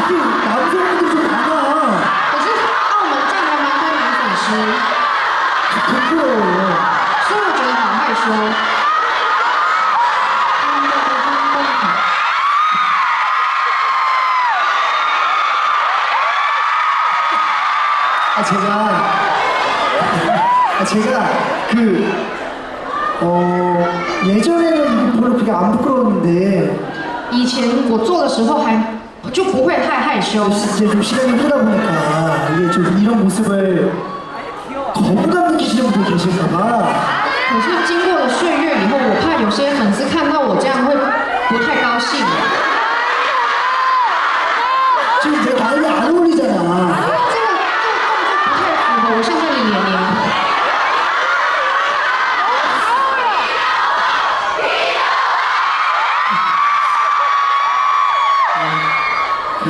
되게 남성분들이 좀 많아. 可是澳门站还蛮多女粉丝， 부끄러워요. 所以我觉得好害羞。 제가 예전에는 별로 그게 안 부끄러웠는데 以前我做的时候还就不会太害羞， 이제 좀 시간이 흐르다 보니까 이게 좀 이런 모습을 거부감 느끼시는 분들 계실까봐 可是经过了岁月以后，我怕有些粉丝看到我这样会不太高兴。